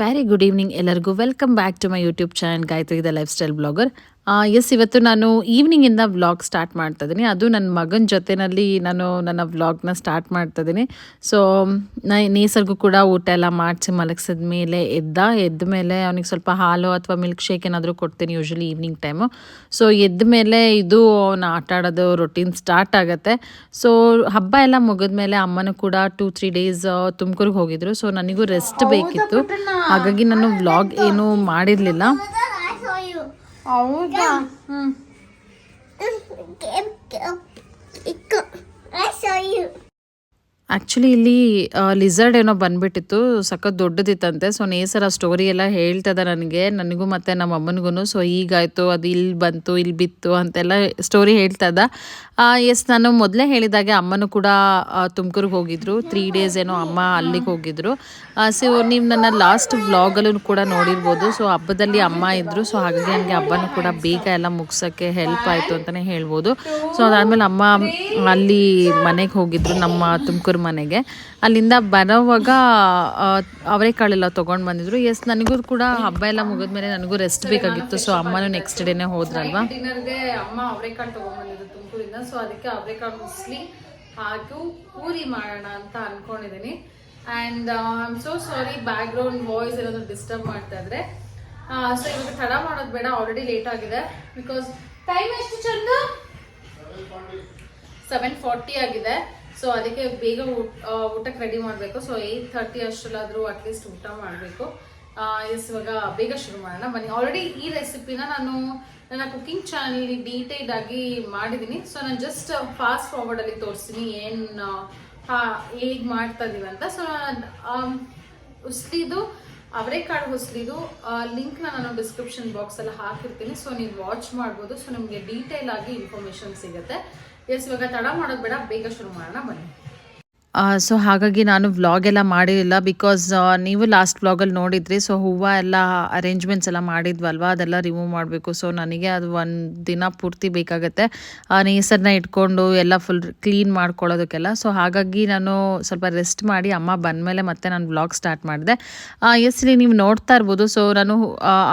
Very good evening ಎಲ್ಲರಿಗೂ welcome back to my YouTube channel Gayathri the lifestyle blogger. Yes, ಇವತ್ತು ನಾನು ಈವ್ನಿಂಗಿಂದ vlog start ಮಾಡ್ತಾ ಇದ್ದೀನಿ. ಅದು ನನ್ನ ಮಗನ ಜೊತೆಯಲ್ಲಿ ನಾನು ನನ್ನ ವ್ಲಾಗ್ನ ಸ್ಟಾರ್ಟ್ ಮಾಡ್ತಾ ಇದ್ದೀನಿ. ಸೊ ನೇಸರ್ಗೂ ಕೂಡ ಊಟ ಎಲ್ಲ ಮಾಡಿಸಿ ಮಲಗಿಸಿದ ಮೇಲೆ ಎದ್ದ ಮೇಲೆ ಅವನಿಗೆ ಸ್ವಲ್ಪ ಹಾಲು ಅಥವಾ ಮಿಲ್ಕ್ ಶೇಕ್ ಏನಾದರೂ ಕೊಡ್ತೀನಿ ಯೂಶ್ವಲಿ ಈವ್ನಿಂಗ್ ಟೈಮು. ಸೊ ಎದ್ದ ಮೇಲೆ ಇದು ಅವನು ಆಟ ಆಡೋದು ರೊಟೀನ್ ಸ್ಟಾರ್ಟ್ ಆಗುತ್ತೆ. ಸೊ ಹಬ್ಬ ಎಲ್ಲ ಮುಗಿದ್ಮೇಲೆ ಅಮ್ಮನೂ ಕೂಡ 2-3 ಡೇಸ್ ತುಮಕೂರಿಗೆ ಹೋಗಿದ್ರು. ಸೊ ನನಗೂ ರೆಸ್ಟ್ ಬೇಕಿತ್ತು, ಹಾಗಾಗಿ ನಾನು ವ್ಲಾಗ್ ಏನೂ ಮಾಡಿರಲಿಲ್ಲ. ಹೌದಾ? ಆ್ಯಕ್ಚುಲಿ ಇಲ್ಲಿ ಲಿಸರ್ಡ್ ಏನೋ ಬಂದುಬಿಟ್ಟಿತ್ತು, ಸಖತ್ ದೊಡ್ಡದಿತ್ತಂತೆ. ಸೊ ನೇಸರ ಸ್ಟೋರಿ ಎಲ್ಲ ಹೇಳ್ತದ ನನಗೂ ಮತ್ತು ನಮ್ಮ ಅಮ್ಮನಿಗೂ. ಸೊ ಹೀಗಾಯಿತು, ಅದು ಇಲ್ಲಿ ಬಂತು, ಇಲ್ಲಿ ಬಿತ್ತು ಅಂತೆಲ್ಲ ಸ್ಟೋರಿ ಹೇಳ್ತದ. ಎಸ್, ನಾನು ಮೊದಲೇ ಹೇಳಿದಾಗೆ ಅಮ್ಮನೂ ಕೂಡ ತುಮಕೂರಿಗೆ ಹೋಗಿದ್ರು. 3 ಡೇಸ್ ಏನೋ ಅಮ್ಮ ಅಲ್ಲಿಗೆ ಹೋಗಿದ್ರು. ಸೊ ನೀವು ನನ್ನ ಲಾಸ್ಟ್ ವ್ಲಾಗಲ್ಲೂ ಕೂಡ ನೋಡಿರ್ಬೋದು. ಸೊ ಹಬ್ಬದಲ್ಲಿ ಅಮ್ಮ ಇದ್ದರು. ಸೊ ಹಾಗಾಗಿ ನನಗೆ ಹಬ್ಬನೂ ಕೂಡ ಬೇಗ ಎಲ್ಲ ಮುಗ್ಸೋಕ್ಕೆ ಹೆಲ್ಪ್ ಆಯಿತು ಅಂತಲೇ ಹೇಳ್ಬೋದು. ಸೊ ಅದಾದಮೇಲೆ ಅಮ್ಮ ಅಲ್ಲಿ ಮನೆಗೆ ಹೋಗಿದ್ರು, ನಮ್ಮ ತುಮಕೂರು ಮನೆಗೆ. ಅಲ್ಲಿಂದ ಬರೋವಾಗ ಅವರೆಕಾಳೆಲ್ಲ ತೊಗೊಂಡು ಬಂದಿದ್ರು. ಎಸ್, ನನಗೂ ಕೂಡ ಹಬ್ಬ ಎಲ್ಲ ಮುಗಿದ್ಮೇಲೆ ನನಗೂ ರೆಸ್ಟ್ ಬೇಕಾಗಿತ್ತು. ಸೊ ಅಮ್ಮನೂ ನೆಕ್ಸ್ಟ್ ಡೇನೇ ಹೋದ್ರಲ್ವಾ. ಡಿನ್ನರ್ಗೆ ಅಮ್ಮ ಅವರೆಕಾಳು ತೊಗೊಂಡ್ಬಂದಿದ್ರು ತುಮಕೂರಿಂದ. ಸೊ ಅದಕ್ಕೆ ಅವರೆಕಾಳು ಮುಸ್ಲಿ ಹಾಗೂ ಪೂರಿ ಮಾಡೋಣ ಅಂತ ಅಂದ್ಕೊಂಡಿದ್ದೀನಿ. And I am so sorry, background voice ಏನಾದರೂ ಡಿಸ್ಟರ್ಬ್ ಮಾಡ್ತಾ ಇದ್ರೆ. ಸೊ ಇವಾಗ ತಡ ಮಾಡೋದು ಬೇಡ, ಆಲ್ರೆಡಿ ಲೇಟ್ ಆಗಿದೆ. ಬಿಕಾಸ್ ಟೈಮ್ ಎಷ್ಟು ಚಂದ 7:40 ಆಗಿದೆ. ಸೊ ಅದಕ್ಕೆ ಬೇಗ ಊಟಕ್ಕೆ ರೆಡಿ ಮಾಡಬೇಕು. ಸೊ 8:30 ಅಷ್ಟರಲ್ಲಾದರೂ ಅಟ್ಲೀಸ್ಟ್ ಊಟ ಮಾಡಬೇಕು. ಇವಾಗ ಬೇಗ ಶುರು ಮಾಡೋಣ ಬನ್ನಿ. ಆಲ್ರೆಡಿ ಈ ರೆಸಿಪಿನ ನಾನು ನನ್ನ ಕುಕಿಂಗ್ ಚಾನಲ್ ಡೀಟೇಲ್ಡ್ ಆಗಿ ಮಾಡಿದ್ದೀನಿ. ಸೊ ನಾನು ಜಸ್ಟ್ ಫಾಸ್ಟ್ ಫಾರ್ವರ್ಡಲ್ಲಿ ತೋರಿಸ್ತೀನಿ ಹೇಗೆ ಮಾಡ್ತಾ ಇದೀವಿ ಅಂತ. ಸೊ ಉಸ್ಲಿದು ಅವರೆಕಾಳು ಹುಸ್ಲಿದು ಲಿಂಕ್ನ ನಾನು ಡಿಸ್ಕ್ರಿಪ್ಷನ್ ಬಾಕ್ಸಲ್ಲಿ ಹಾಕಿರ್ತೀನಿ. ಸೊ ನೀವು ವಾಚ್ ಮಾಡ್ಬೋದು. ಸೊ ನಿಮಗೆ ಡೀಟೇಲ್ ಆಗಿ ಇನ್ಫಾರ್ಮೇಷನ್ ಸಿಗುತ್ತೆ. ಎಸ್, ಇವಾಗ ತಡ ಮಾಡೋದು ಬೇಡ, ಬೇಗ ಶುರು ಮಾಡೋಣ ಬನ್ನಿ. ಸೊ ಹಾಗಾಗಿ ನಾನು ವ್ಲಾಗ್ ಎಲ್ಲ ಮಾಡಿರಲಿಲ್ಲ. ಬಿಕಾಸ್ ನೀವು ಲಾಸ್ಟ್ ವ್ಲಾಗಲ್ಲಿ ನೋಡಿದ್ರಿ. ಸೊ ಹೂವು ಎಲ್ಲ ಅರೇಂಜ್ಮೆಂಟ್ಸ್ ಎಲ್ಲ ಮಾಡಿದ್ವಲ್ವ, ಅದೆಲ್ಲ ರಿಮೂವ್ ಮಾಡಬೇಕು. ಸೊ ನನಗೆ ಅದು ಒಂದು ದಿನ ಪೂರ್ತಿ ಬೇಕಾಗುತ್ತೆ ನೇಸರನ್ನ ಇಟ್ಕೊಂಡು ಎಲ್ಲ ಫುಲ್ ಕ್ಲೀನ್ ಮಾಡ್ಕೊಳ್ಳೋದಕ್ಕೆಲ್ಲ. ಸೊ ಹಾಗಾಗಿ ನಾನು ಸ್ವಲ್ಪ ರೆಸ್ಟ್ ಮಾಡಿ ಅಮ್ಮ ಬಂದಮೇಲೆ ಮತ್ತೆ ನಾನು ವ್ಲಾಗ್ ಸ್ಟಾರ್ಟ್ ಮಾಡಿದೆ. ಎಸ್, ಇಲ್ಲಿ ನೀವು ನೋಡ್ತಾ ಇರ್ಬೋದು. ಸೊ ನಾನು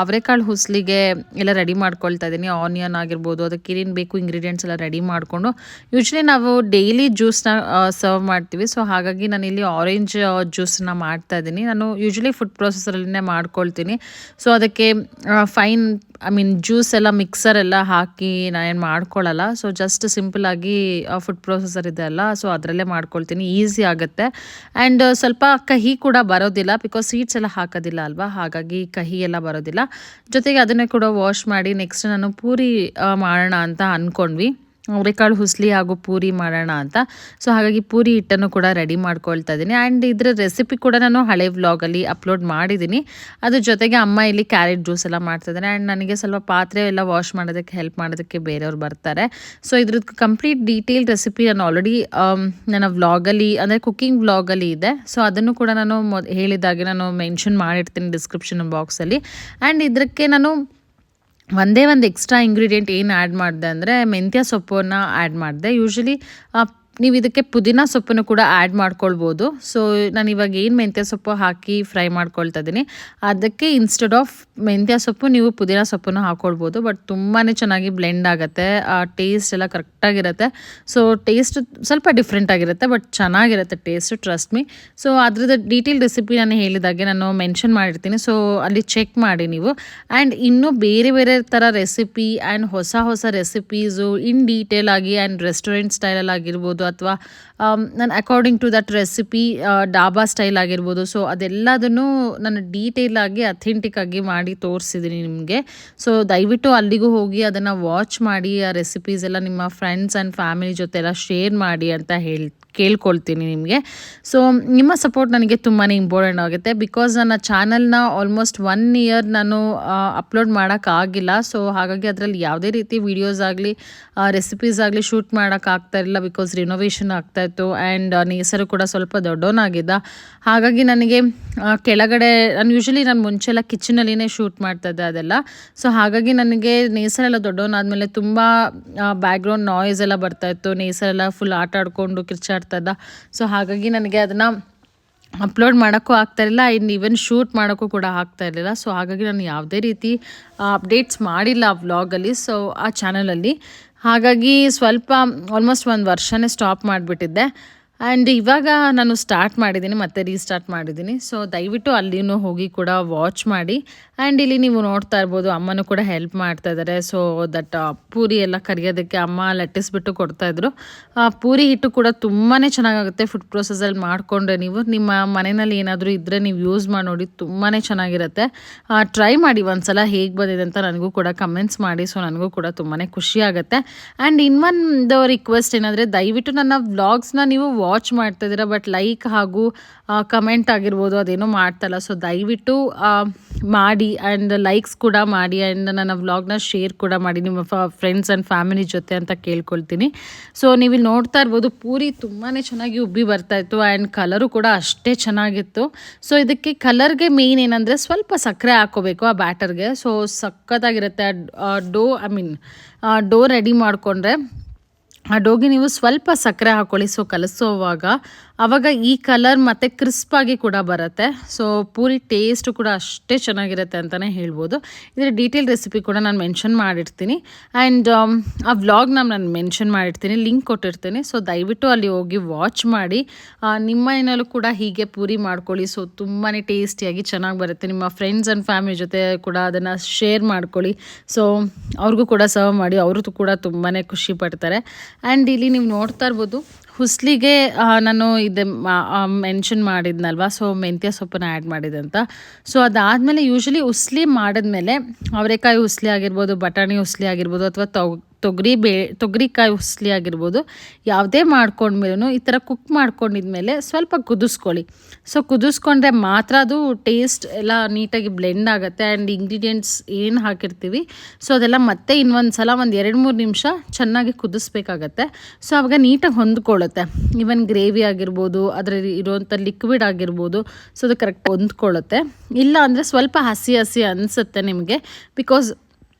ಅವರೆಕಾಳು ಹುಸ್ಲಿಗೆ ಎಲ್ಲ ರೆಡಿ ಮಾಡ್ಕೊಳ್ತಾ ಇದ್ದೀನಿ. ಆನಿಯನ್ ಆಗಿರ್ಬೋದು, ಅದಕ್ಕೆ ಏನೇನು ಬೇಕು ಇಂಗ್ರೀಡಿಯೆಂಟ್ಸ್ ಎಲ್ಲ ರೆಡಿ ಮಾಡಿಕೊಂಡು, ಯೂಶ್ವಲಿ ನಾವು ಡೈಲಿ ಜ್ಯೂಸ್ನ ಸರ್ವ್ ಮಾಡ್ತೀವಿ. ಸೊ ಹಾಗಾಗಿ ನಾನು ಇಲ್ಲಿ ಆರೆಂಜ್ ಜ್ಯೂಸನ್ನ ಮಾಡ್ತಾ ಇದ್ದೀನಿ. ನಾನು ಯೂಶ್ವಲಿ ಫುಡ್ ಪ್ರೊಸೆಸರಲ್ಲೇ ಮಾಡ್ಕೊಳ್ತೀನಿ. ಸೊ ಅದಕ್ಕೆ ಜ್ಯೂಸ್ ಎಲ್ಲ ಮಿಕ್ಸರ್ ಎಲ್ಲ ಹಾಕಿ ನಾನೇನು ಮಾಡ್ಕೊಳ್ಳಲ್ಲ. ಸೊ ಜಸ್ಟ್ ಸಿಂಪಲಾಗಿ ಫುಡ್ ಪ್ರೊಸೆಸರ್ ಇದೆ ಅಲ್ಲ, ಸೊ ಅದರಲ್ಲೇ ಮಾಡ್ಕೊಳ್ತೀನಿ, ಈಸಿ ಆಗುತ್ತೆ. ಆ್ಯಂಡ್ ಸ್ವಲ್ಪ ಕಹಿ ಕೂಡ ಬರೋದಿಲ್ಲ, ಬಿಕಾಸ್ ಸೀಡ್ಸ್ ಎಲ್ಲ ಹಾಕೋದಿಲ್ಲ ಅಲ್ವಾ, ಹಾಗಾಗಿ ಕಹಿ ಎಲ್ಲ ಬರೋದಿಲ್ಲ. ಜೊತೆಗೆ ಅದನ್ನೇ ಕೂಡ ವಾಶ್ ಮಾಡಿ ನೆಕ್ಸ್ಟ್ ನಾನು ಪೂರಿ ಮಾಡೋಣ ಅಂತ ಅಂದ್ಕೊಂಡ್ವಿ. ಅವರೆಕಾಳು ಹುಸ್ಲಿ ಹಾಗೂ ಪೂರಿ ಮಾಡೋಣ ಅಂತ. ಸೊ ಹಾಗಾಗಿ ಪೂರಿ ಹಿಟ್ಟನ್ನು ಕೂಡ ರೆಡಿ ಮಾಡ್ಕೊಳ್ತಾ ಇದ್ದೀನಿ. ಆ್ಯಂಡ್ ಇದರ ರೆಸಿಪಿ ಕೂಡ ನಾನು ಹಳೆ ವ್ಲಾಗಲ್ಲಿ ಅಪ್ಲೋಡ್ ಮಾಡಿದ್ದೀನಿ. ಅದ್ರ ಜೊತೆಗೆ ಅಮ್ಮ ಇಲ್ಲಿ ಕ್ಯಾರೆಟ್ ಜ್ಯೂಸ್ ಎಲ್ಲ ಮಾಡ್ತಿದ್ದಾರೆ. ಆ್ಯಂಡ್ ನನಗೆ ಸ್ವಲ್ಪ ಪಾತ್ರೆ ಎಲ್ಲ ವಾಶ್ ಮಾಡೋದಕ್ಕೆ ಹೆಲ್ಪ್ ಮಾಡೋದಕ್ಕೆ ಬೇರೆಯವ್ರು ಬರ್ತಾರೆ. ಸೊ ಇದ್ರದ್ದು ಕಂಪ್ಲೀಟ್ ಡೀಟೇಲ್ ರೆಸಿಪಿ ನಾನು ಆಲ್ರೆಡಿ ನನ್ನ ವ್ಲಾಗಲ್ಲಿ, ಅಂದರೆ ಕುಕ್ಕಿಂಗ್ ವ್ಲಾಗಲ್ಲಿ ಇದೆ. ಸೊ ಅದನ್ನು ಕೂಡ ನಾನು ಹೇಳಿದಾಗೆ ನಾನು ಮೆನ್ಷನ್ ಮಾಡಿರ್ತೀನಿ ಡಿಸ್ಕ್ರಿಪ್ಷನ್ ಬಾಕ್ಸಲ್ಲಿ. ಆ್ಯಂಡ್ ಇದಕ್ಕೆ ನಾನು ಒಂದೇ ಒಂದು ಎಕ್ಸ್ಟ್ರಾ ಇಂಗ್ರೀಡಿಯೆಂಟ್ ಏನು ಆ್ಯಡ್ ಮಾಡಿದೆ ಅಂದರೆ ಮೆಂತ್ಯ ಸೊಪ್ಪನ್ನು ಆ್ಯಡ್ ಮಾಡಿದೆ. ಯೂಶ್ವಲಿ ನೀವು ಇದಕ್ಕೆ ಪುದೀನ ಸೊಪ್ಪನ್ನು ಕೂಡ ಆ್ಯಡ್ ಮಾಡ್ಕೊಳ್ಬೋದು. ಸೊ ನಾನು ಇವಾಗ ಏನು ಮೆಂತ್ಯ ಸೊಪ್ಪು ಹಾಕಿ ಫ್ರೈ ಮಾಡ್ಕೊಳ್ತಾ ಇದ್ದೀನಿ, ಅದಕ್ಕೆ ಇನ್ಸ್ಟೆಡ್ ಆಫ್ ಮೆಂತ್ಯ ಸೊಪ್ಪು ನೀವು ಪುದೀನ ಸೊಪ್ಪನ್ನು ಹಾಕ್ಕೊಳ್ಬೋದು. ಬಟ್ ತುಂಬಾ ಚೆನ್ನಾಗಿ ಬ್ಲೆಂಡ್ ಆಗುತ್ತೆ, ಟೇಸ್ಟ್ ಎಲ್ಲ ಕರೆಕ್ಟಾಗಿರುತ್ತೆ. ಸೊ ಟೇಸ್ಟ್ ಸ್ವಲ್ಪ ಡಿಫ್ರೆಂಟ್ ಆಗಿರುತ್ತೆ, ಬಟ್ ಚೆನ್ನಾಗಿರುತ್ತೆ ಟೇಸ್ಟ್, ಟ್ರಸ್ಟ್ ಮೀ. ಸೊ ಅದ್ರದ್ದು ಡೀಟೇಲ್ ರೆಸಿಪಿ ನಾನು ಹೇಳಿದಾಗೆ ನಾನು ಮೆನ್ಷನ್ ಮಾಡಿರ್ತೀನಿ. ಸೊ ಅಲ್ಲಿ ಚೆಕ್ ಮಾಡಿ ನೀವು. ಆ್ಯಂಡ್ ಇನ್ನೂ ಬೇರೆ ಬೇರೆ ಥರ ರೆಸಿಪಿ ಆ್ಯಂಡ್ ಹೊಸ ರೆಸಿಪೀಸು ಇನ್ ಡೀಟೇಲ್ ಆಗಿ ಆ್ಯಂಡ್ ರೆಸ್ಟೋರೆಂಟ್ ಸ್ಟೈಲಲ್ಲಿ ಆಗಿರ್ಬೋದು, ಅಥವಾ ನಾನು according to that recipe dhaba style ಆಗಿರ್ಬೋದು. ಸೊ ಅದೆಲ್ಲದನ್ನು ನಾನು ಡೀಟೇಲ್ ಆಗಿ ಅಥೆಂಟಿಕ್ ಆಗಿ ಮಾಡಿ ತೋರಿಸಿದ್ದೀನಿ ನಿಮಗೆ. ಸೊ ದಯವಿಟ್ಟು ಅಲ್ಲಿಗೂ ಹೋಗಿ ಅದನ್ನು ವಾಚ್ ಮಾಡಿ, ಆ ರೆಸಿಪೀಸ್ ಎಲ್ಲ ನಿಮ್ಮ ಫ್ರೆಂಡ್ಸ್ ಆ್ಯಂಡ್ ಫ್ಯಾಮಿಲಿ ಜೊತೆ ಎಲ್ಲ ಶೇರ್ ಮಾಡಿ ಅಂತ ಕೇಳ್ಕೊಳ್ತೀನಿ ನಿಮಗೆ. ಸೊ ನಿಮ್ಮ ಸಪೋರ್ಟ್ ನನಗೆ ತುಂಬಾ ಇಂಪಾರ್ಟೆಂಟ್ ಆಗುತ್ತೆ. ಬಿಕಾಸ್ ನನ್ನ ಚಾನಲ್ನ ಆಲ್ಮೋಸ್ಟ್ 1 ಇಯರ್ ನಾನು ಅಪ್ಲೋಡ್ ಮಾಡೋಕ್ಕಾಗಿಲ್ಲ. ಸೊ ಹಾಗಾಗಿ ಅದರಲ್ಲಿ ಯಾವುದೇ ರೀತಿ ವೀಡಿಯೋಸ್ ಆಗಲಿ ರೆಸಿಪೀಸ್ ಆಗಲಿ ಶೂಟ್ ಮಾಡೋಕ್ಕಾಗ್ತಾ ಇರಲಿಲ್ಲ. ಬಿಕಾಸ್ ರಿನೋವೇಷನ್ ಆಗ್ತಾಯಿತ್ತು ಆ್ಯಂಡ್ ನೇಸರು ಕೂಡ ಸ್ವಲ್ಪ ದೊಡ್ಡವನಾಗಿದ್ದ. ಹಾಗಾಗಿ ನನಗೆ ಕೆಳಗಡೆ ನಾನು ಮುಂಚೆಲ್ಲ ಕಿಚನಲ್ಲಿನೇ ಶೂಟ್ ಮಾಡ್ತಾಯಿದ್ದೆ ಅದೆಲ್ಲ. ಸೊ ಹಾಗಾಗಿ ನನಗೆ ನೇಸರೆಲ್ಲ ದೊಡ್ಡವನಾದಮೇಲೆ ತುಂಬ ಬ್ಯಾಕ್ಗ್ರೌಂಡ್ ನಾಯ್ಸ್ ಎಲ್ಲ ಬರ್ತಾಯಿತ್ತು. ನೇಸರೆಲ್ಲ ಫುಲ್ ಆಟ ಆಡಿಕೊಂಡು ಕಿರ್ಚಾಡ್ತಾ ಇದ್ದ. ಸೊ ಹಾಗಾಗಿ ನನಗೆ ಅದನ್ನು ಅಪ್ಲೋಡ್ ಮಾಡೋಕ್ಕೂ ಆಗ್ತಾಯಿರಲಿಲ್ಲ, ಇನ್ನು ಈವನ್ ಶೂಟ್ ಮಾಡೋಕ್ಕೂ ಕೂಡ ಆಗ್ತಾಯಿರಲಿಲ್ಲ. ಸೊ ಹಾಗಾಗಿ ನಾನು ಯಾವುದೇ ರೀತಿ ಅಪ್ಡೇಟ್ಸ್ ಮಾಡಿಲ್ಲ ಆ ವ್ಲಾಗಲ್ಲಿ, ಸೊ ಆ ಚಾನಲಲ್ಲಿ. ಹಾಗಾಗಿ ಸ್ವಲ್ಪ ಆಲ್ಮೋಸ್ಟ್ 1 ವರ್ಷನೇ ಸ್ಟಾಪ್ ಮಾಡಿಬಿಟ್ಟಿದ್ದೆ. ಆ್ಯಂಡ್ ಇವಾಗ ನಾನು ಸ್ಟಾರ್ಟ್ ಮಾಡಿದ್ದೀನಿ, ಮತ್ತೆ ರೀಸ್ಟಾರ್ಟ್ ಮಾಡಿದ್ದೀನಿ. ಸೊ ದಯವಿಟ್ಟು ಅಲ್ಲಿನೂ ಹೋಗಿ ಕೂಡ ವಾಚ್ ಮಾಡಿ. ಆ್ಯಂಡ್ ಇಲ್ಲಿ ನೀವು ನೋಡ್ತಾ ಇರ್ಬೋದು, ಅಮ್ಮನೂ ಕೂಡ ಹೆಲ್ಪ್ ಮಾಡ್ತಾ ಇದ್ದಾರೆ. ಸೊ ದಟ್ ಪೂರಿ ಎಲ್ಲ ಕರಿಯೋದಕ್ಕೆ ಅಮ್ಮ ಲಟ್ಟಿಸ್ಬಿಟ್ಟು ಕೊಡ್ತಾಯಿದ್ರು. ಪೂರಿ ಹಿಟ್ಟು ಕೂಡ ತುಂಬಾ ಚೆನ್ನಾಗಾಗುತ್ತೆ. ಫುಡ್ ಪ್ರೊಸೆಸಲ್ಲಿ ಮಾಡಿಕೊಂಡ್ರೆ ನೀವು ನಿಮ್ಮ ಮನೆಯಲ್ಲಿ ಏನಾದರೂ ಇದ್ದರೆ ನೀವು ಯೂಸ್ ಮಾಡಿ ನೋಡಿ, ತುಂಬಾ ಚೆನ್ನಾಗಿರುತ್ತೆ. ಟ್ರೈ ಮಾಡಿ ಒಂದ್ಸಲ ಹೇಗೆ ಬಂದಿದೆ ಅಂತ ನನಗೂ ಕೂಡ ಕಮೆಂಟ್ಸ್ ಮಾಡಿ. ಸೊ ನನಗೂ ಕೂಡ ತುಂಬಾ ಖುಷಿ ಆಗುತ್ತೆ. ಆ್ಯಂಡ್ ಇನ್ನೊಂದು ರಿಕ್ವೆಸ್ಟ್ ಏನಂದರೆ, ದಯವಿಟ್ಟು ನನ್ನ ವ್ಲಾಗ್ಸ್ನ ನೀವು ವಾಚ್ ಮಾಡ್ತಾಯಿದ್ದೀರಾ, ಬಟ್ ಲೈಕ್ ಹಾಗೂ ಕಮೆಂಟ್ ಆಗಿರ್ಬೋದು ಅದೇನೋ ಮಾಡ್ತಾಯಿಲ್ಲ. ಸೊ ದಯವಿಟ್ಟು ಮಾಡಿ, ಆ್ಯಂಡ್ ಲೈಕ್ಸ್ ಕೂಡ ಮಾಡಿ, ಆ್ಯಂಡ್ ನನ್ನ ವ್ಲಾಗ್ನ ಶೇರ್ ಕೂಡ ಮಾಡಿ ನಿಮ್ಮ ಫ್ರೆಂಡ್ಸ್ ಆ್ಯಂಡ್ ಫ್ಯಾಮಿಲಿ ಜೊತೆ ಅಂತ ಕೇಳ್ಕೊಳ್ತೀನಿ. ಸೊ ನೀವು ಇಲ್ಲಿ ನೋಡ್ತಾ ಇರ್ಬೋದು, ಪೂರಿ ತುಂಬಾ ಚೆನ್ನಾಗಿ ಉಬ್ಬಿ ಬರ್ತಾಯಿತ್ತು. ಆ್ಯಂಡ್ ಕಲರು ಕೂಡ ಅಷ್ಟೇ ಚೆನ್ನಾಗಿತ್ತು. ಸೊ ಇದಕ್ಕೆ ಕಲರ್ಗೆ ಮೇಯ್ನ್ ಏನಂದರೆ ಸ್ವಲ್ಪ ಸಕ್ಕರೆ ಹಾಕ್ಕೋಬೇಕು ಆ ಬ್ಯಾಟರ್ಗೆ. ಸೊ ಸಖತ್ತಾಗಿರುತ್ತೆ. ಡೋ ರೆಡಿ ಮಾಡಿಕೊಂಡ್ರೆ ಆ ಡೋಗೆ ನೀವು ಸ್ವಲ್ಪ ಸಕ್ಕರೆ ಹಾಕ್ಕೊಳ್ಳಿ. ಸೊ ಕಲಸೋವಾಗ ಆವಾಗ ಈ ಕಲರ್ ಮತ್ತು ಕ್ರಿಸ್ಪಾಗಿ ಕೂಡ ಬರುತ್ತೆ. ಸೊ ಪೂರಿ ಟೇಸ್ಟು ಕೂಡ ಅಷ್ಟೇ ಚೆನ್ನಾಗಿರುತ್ತೆ ಅಂತಲೇ ಹೇಳ್ಬೋದು. ಇದರ ಡೀಟೇಲ್ ರೆಸಿಪಿ ಕೂಡ ನಾನು ಮೆನ್ಷನ್ ಮಾಡಿರ್ತೀನಿ. ಆ್ಯಂಡ್ ಆ ವ್ಲಾಗ್ನ ನಾನು ಮೆನ್ಷನ್ ಮಾಡಿರ್ತೀನಿ, ಲಿಂಕ್ ಕೊಟ್ಟಿರ್ತೀನಿ. ಸೊ ದಯವಿಟ್ಟು ಅಲ್ಲಿ ಹೋಗಿ ವಾಚ್ ಮಾಡಿ. ನಿಮ್ಮ ಮನೆಯಲ್ಲೂ ಕೂಡ ಹೀಗೆ ಪೂರಿ ಮಾಡ್ಕೊಳ್ಳಿ. ಸೊ ತುಂಬಾ ಟೇಸ್ಟಿಯಾಗಿ ಚೆನ್ನಾಗಿ ಬರುತ್ತೆ. ನಿಮ್ಮ ಫ್ರೆಂಡ್ಸ್ ಆ್ಯಂಡ್ ಫ್ಯಾಮಿಲಿ ಜೊತೆ ಕೂಡ ಅದನ್ನು ಶೇರ್ ಮಾಡ್ಕೊಳ್ಳಿ. ಸೊ ಅವ್ರಿಗೂ ಕೂಡ ಸರ್ವ್ ಮಾಡಿ, ಅವರು ಕೂಡ ತುಂಬಾ ಖುಷಿ ಪಡ್ತಾರೆ. ಆ್ಯಂಡ್ ಇಲ್ಲಿ ನೀವು ನೋಡ್ತಾ ಇರ್ಬೋದು, ಹುಸ್ಲಿಗೆ ನಾನು ಇದು ಮೆನ್ಷನ್ ಮಾಡಿದ್ನಲ್ವ, ಸೊ ಮೆಂತ್ಯ ಸೊಪ್ಪನ್ನು ಆ್ಯಡ್ ಮಾಡಿದೆ ಅಂತ. ಸೊ ಅದಾದಮೇಲೆ ಯೂಶ್ವಲಿ ಹುಸ್ಲಿ ಮಾಡಿದ್ಮೇಲೆ ಅವರೆಕಾಯಿ ಹುಸ್ಲಿ ಆಗಿರ್ಬೋದು, ಬಟಾಣಿ ಹುಸ್ಲಿ ಆಗಿರ್ಬೋದು, ಅಥವಾ ತೊಗರಿಕಾಯಿ ಹುಸ್ಲಿ ಆಗಿರ್ಬೋದು, ಯಾವುದೇ ಮಾಡ್ಕೊಂಡ್ಮೇಲೂ ಈ ಥರ ಕುಕ್ ಮಾಡ್ಕೊಂಡಿದ್ಮೇಲೆ ಸ್ವಲ್ಪ ಕುದಿಸ್ಕೊಳ್ಳಿ. ಸೊ ಕುದಿಸ್ಕೊಂಡ್ರೆ ಮಾತ್ರ ಅದು ಟೇಸ್ಟ್ ಎಲ್ಲ ನೀಟಾಗಿ ಬ್ಲೆಂಡ್ ಆಗುತ್ತೆ. ಆ್ಯಂಡ್ ಇಂಗ್ರೀಡಿಯೆಂಟ್ಸ್ ಏನು ಹಾಕಿರ್ತೀವಿ ಸೊ ಅದೆಲ್ಲ ಮತ್ತೆ ಇನ್ನೊಂದು ಸಲ 1-2-3 ನಿಮಿಷ ಚೆನ್ನಾಗಿ ಕುದಿಸ್ಬೇಕಾಗತ್ತೆ. ಸೊ ಆವಾಗ ನೀಟಾಗಿ ಹೊಂದ್ಕೊಳ್ಳುತ್ತೆ. ಈವನ್ ಗ್ರೇವಿ ಆಗಿರ್ಬೋದು, ಅದರಲ್ಲಿ ಇರುವಂಥ ಲಿಕ್ವಿಡ್ ಆಗಿರ್ಬೋದು, ಸೊ ಅದು ಕರೆಕ್ಟ್ ಹೊಂದ್ಕೊಳ್ಳುತ್ತೆ. ಇಲ್ಲ ಅಂದರೆ ಸ್ವಲ್ಪ ಹಸಿ ಅನಿಸುತ್ತೆ ನಿಮಗೆ, ಬಿಕಾಸ್